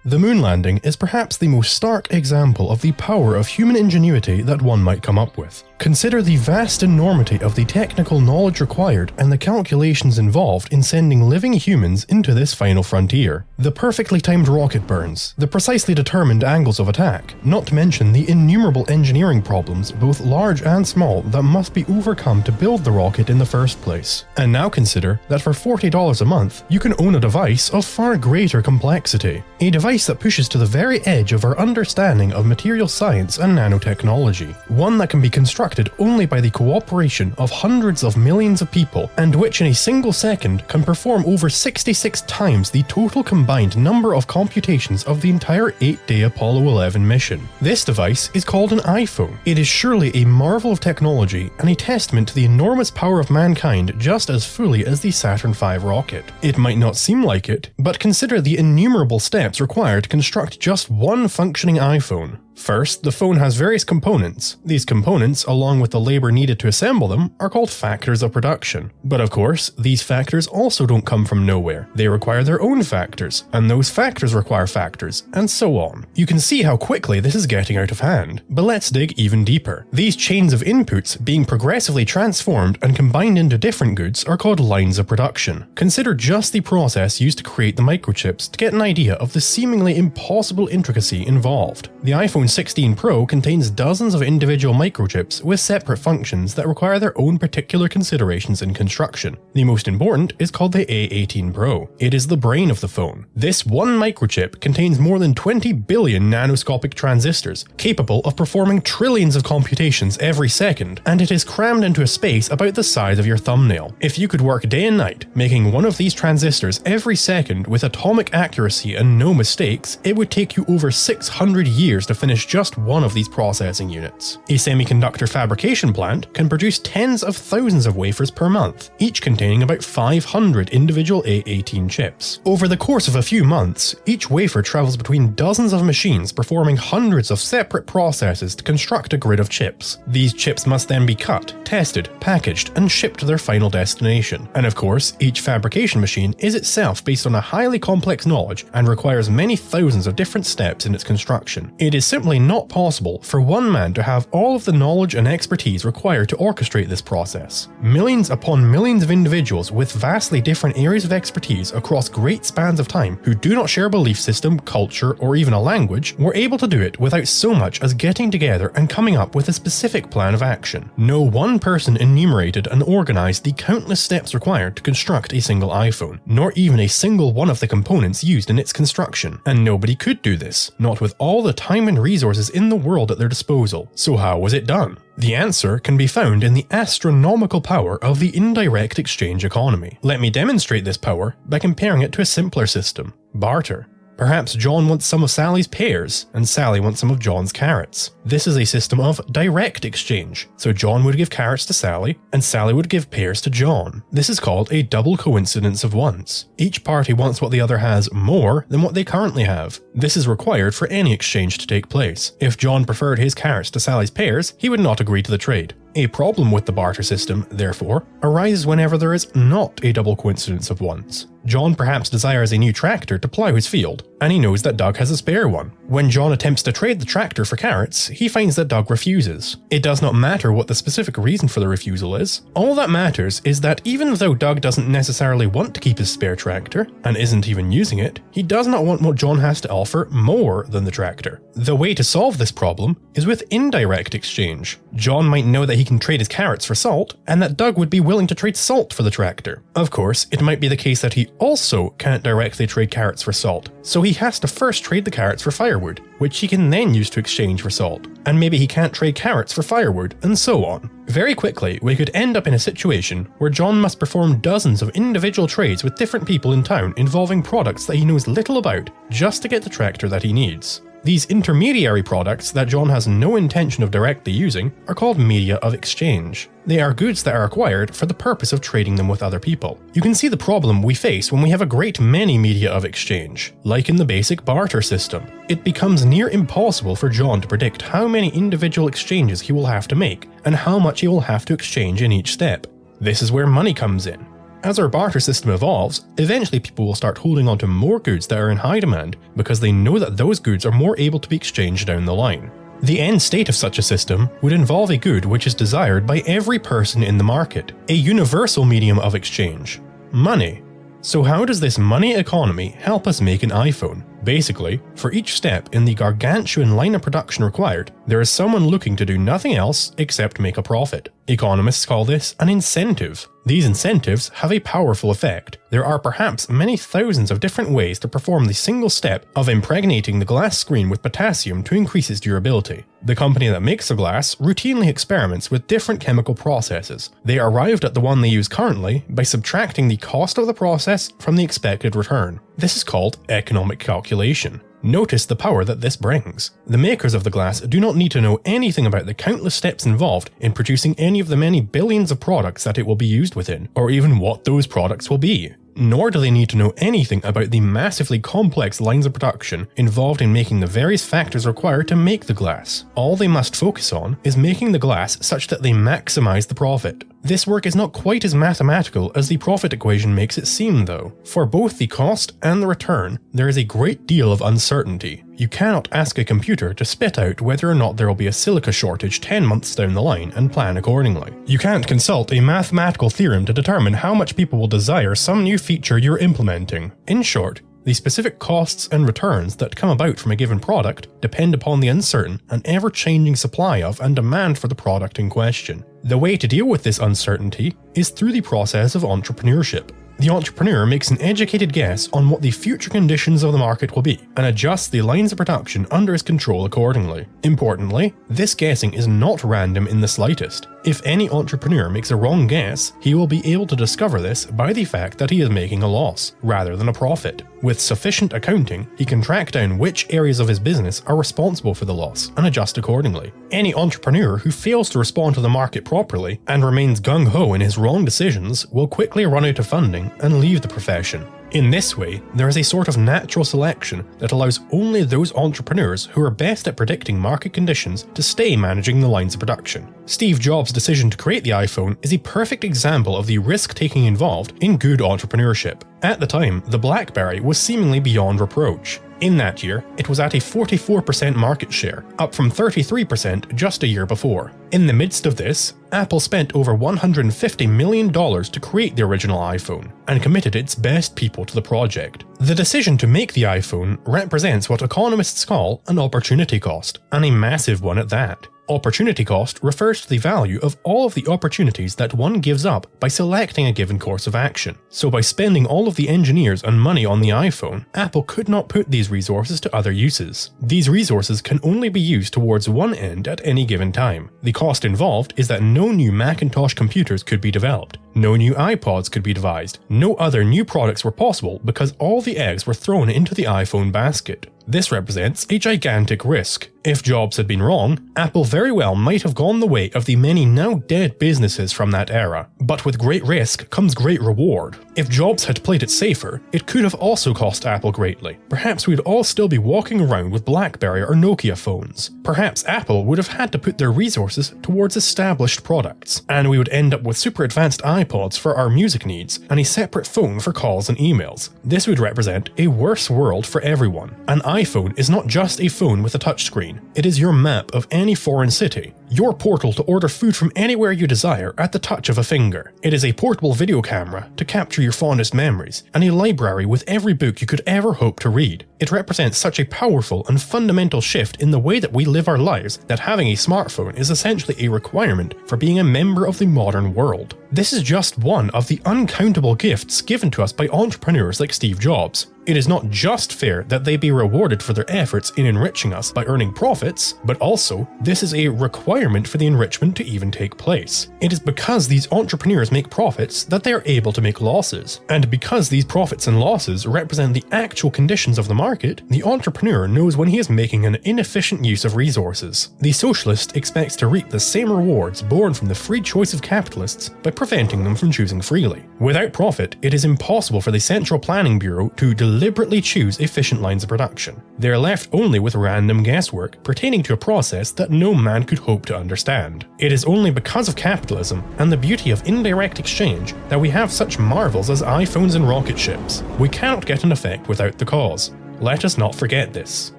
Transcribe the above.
The moon landing is perhaps the most stark example of the power of human ingenuity that one might come up with. Consider the vast enormity of the technical knowledge required and the calculations involved in sending living humans into this final frontier. The perfectly timed rocket burns, the precisely determined angles of attack, not to mention the innumerable engineering problems, both large and small, that must be overcome to build the rocket in the first place. And now consider that for $40 a month, you can own a device of far greater complexity. A device that pushes to the very edge of our understanding of material science and nanotechnology. One that can be constructed only by the cooperation of hundreds of millions of people, and which in a single second can perform over 66 times the total combined number of computations of the entire 8-day Apollo 11 mission. This device is called an iPhone. It is surely a marvel of technology and a testament to the enormous power of mankind just as fully as the Saturn V rocket. It might not seem like it, but consider the innumerable steps required to construct just one functioning iPhone. First, the phone has various components. These components, along with the labor needed to assemble them, are called factors of production. But of course, these factors also don't come from nowhere. They require their own factors, and those factors require factors, and so on. You can see how quickly this is getting out of hand. But let's dig even deeper. These chains of inputs being progressively transformed and combined into different goods are called lines of production. Consider just the process used to create the microchips to get an idea of the seemingly impossible intricacy involved. The iPhone 16 Pro contains dozens of individual microchips with separate functions that require their own particular considerations in construction. The most important is called the A18 Pro. It is the brain of the phone. This one microchip contains more than 20 billion nanoscopic transistors, capable of performing trillions of computations every second, and it is crammed into a space about the size of your thumbnail. If you could work day and night, making one of these transistors every second with atomic accuracy and no mistakes, it would take you over 600 years to finish just one of these processing units. A semiconductor fabrication plant can produce tens of thousands of wafers per month, each containing about 500 individual A18 chips. Over the course of a few months, each wafer travels between dozens of machines performing hundreds of separate processes to construct a grid of chips. These chips must then be cut, tested, packaged, and shipped to their final destination. And of course, each fabrication machine is itself based on a highly complex knowledge and requires many thousands of different steps in its construction. It is simply not possible for one man to have all of the knowledge and expertise required to orchestrate this process. Millions upon millions of individuals with vastly different areas of expertise across great spans of time who do not share a belief system, culture, or even a language were able to do it without so much as getting together and coming up with a specific plan of action. No one person enumerated and organized the countless steps required to construct a single iPhone, nor even a single one of the components used in its construction. And nobody could do this, not with all the time and resources in the world at their disposal. So how was it done? The answer can be found in the astronomical power of the indirect exchange economy. Let me demonstrate this power by comparing it to a simpler system: barter. Perhaps John wants some of Sally's pears, and Sally wants some of John's carrots. This is a system of direct exchange, so John would give carrots to Sally, and Sally would give pears to John. This is called a double coincidence of wants. Each party wants what the other has more than what they currently have. This is required for any exchange to take place. If John preferred his carrots to Sally's pears, he would not agree to the trade. A problem with the barter system, therefore, arises whenever there is not a double coincidence of wants. John perhaps desires a new tractor to plough his field, and he knows that Doug has a spare one. When John attempts to trade the tractor for carrots, he finds that Doug refuses. It does not matter what the specific reason for the refusal is. All that matters is that even though Doug doesn't necessarily want to keep his spare tractor, and isn't even using it, he does not want what John has to offer more than the tractor. The way to solve this problem is with indirect exchange. John might know that he can trade his carrots for salt, and that Doug would be willing to trade salt for the tractor. Of course, it might be the case that he also can't directly trade carrots for salt, so he has to first trade the carrots for firewood, which he can then use to exchange for salt. And maybe he can't trade carrots for firewood, and so on. Very quickly, we could end up in a situation where John must perform dozens of individual trades with different people in town involving products that he knows little about, just to get the tractor that he needs. These intermediary products that John has no intention of directly using are called media of exchange. They are goods that are acquired for the purpose of trading them with other people. You can see the problem we face when we have a great many media of exchange. Like in the basic barter system, it becomes near impossible for John to predict how many individual exchanges he will have to make, and how much he will have to exchange in each step. This is where money comes in. As our barter system evolves, eventually people will start holding on to more goods that are in high demand because they know that those goods are more able to be exchanged down the line. The end state of such a system would involve a good which is desired by every person in the market, a universal medium of exchange: money. So how does this money economy help us make an iPhone? Basically, for each step in the gargantuan line of production required, there is someone looking to do nothing else except make a profit. Economists call this an incentive. These incentives have a powerful effect. There are perhaps many thousands of different ways to perform the single step of impregnating the glass screen with potassium to increase its durability. The company that makes the glass routinely experiments with different chemical processes. They arrived at the one they use currently by subtracting the cost of the process from the expected return. This is called economic calculation. Notice the power that this brings. The makers of the glass do not need to know anything about the countless steps involved in producing any of the many billions of products that it will be used within, or even what those products will be. Nor do they need to know anything about the massively complex lines of production involved in making the various factors required to make the glass. All they must focus on is making the glass such that they maximize the profit. This work is not quite as mathematical as the profit equation makes it seem though. For both the cost and the return, there is a great deal of uncertainty. You cannot ask a computer to spit out whether or not there will be a silica shortage 10 months down the line and plan accordingly. You can't consult a mathematical theorem to determine how much people will desire some new feature you're implementing. In short, the specific costs and returns that come about from a given product depend upon the uncertain and ever-changing supply of and demand for the product in question. The way to deal with this uncertainty is through the process of entrepreneurship. The entrepreneur makes an educated guess on what the future conditions of the market will be and adjusts the lines of production under his control accordingly. Importantly, this guessing is not random in the slightest. If any entrepreneur makes a wrong guess, he will be able to discover this by the fact that he is making a loss, rather than a profit. With sufficient accounting, he can track down which areas of his business are responsible for the loss and adjust accordingly. Any entrepreneur who fails to respond to the market properly and remains gung-ho in his wrong decisions will quickly run out of funding and leave the profession. In this way, there is a sort of natural selection that allows only those entrepreneurs who are best at predicting market conditions to stay managing the lines of production. Steve Jobs' decision to create the iPhone is a perfect example of the risk-taking involved in good entrepreneurship. At the time, the BlackBerry was seemingly beyond reproach. In that year, it was at a 44% market share, up from 33% just a year before. In the midst of this, Apple spent over $150 million to create the original iPhone, and committed its best people to the project. The decision to make the iPhone represents what economists call an opportunity cost, and a massive one at that. Opportunity cost refers to the value of all of the opportunities that one gives up by selecting a given course of action. So by spending all of the engineers and money on the iPhone, Apple could not put these resources to other uses. These resources can only be used towards one end at any given time. The cost involved is that no new Macintosh computers could be developed, no new iPods could be devised, no other new products were possible because all the eggs were thrown into the iPhone basket. This represents a gigantic risk. If Jobs had been wrong, Apple very well might have gone the way of the many now dead businesses from that era. But with great risk comes great reward. If Jobs had played it safer, it could have also cost Apple greatly. Perhaps we'd all still be walking around with BlackBerry or Nokia phones. Perhaps Apple would have had to put their resources towards established products, and we would end up with super advanced iPods for our music needs and a separate phone for calls and emails. This would represent a worse world for everyone. An iPhone is not just a phone with a touchscreen. It is your map of any foreign city, your portal to order food from anywhere you desire at the touch of a finger. It is a portable video camera to capture your fondest memories, and a library with every book you could ever hope to read. It represents such a powerful and fundamental shift in the way that we live our lives that having a smartphone is essentially a requirement for being a member of the modern world. This is just one of the uncountable gifts given to us by entrepreneurs like Steve Jobs. It is not just fair that they be rewarded for their efforts in enriching us by earning profits, but also this is a requirement for the enrichment to even take place. It is because these entrepreneurs make profits that they are able to make losses. And because these profits and losses represent the actual conditions of the market, the entrepreneur knows when he is making an inefficient use of resources. The socialist expects to reap the same rewards born from the free choice of capitalists by preventing them from choosing freely. Without profit, it is impossible for the Central Planning Bureau to deliver deliberately choose efficient lines of production. They are left only with random guesswork pertaining to a process that no man could hope to understand. It is only because of capitalism and the beauty of indirect exchange that we have such marvels as iPhones and rocket ships. We cannot get an effect without the cause. Let us not forget this.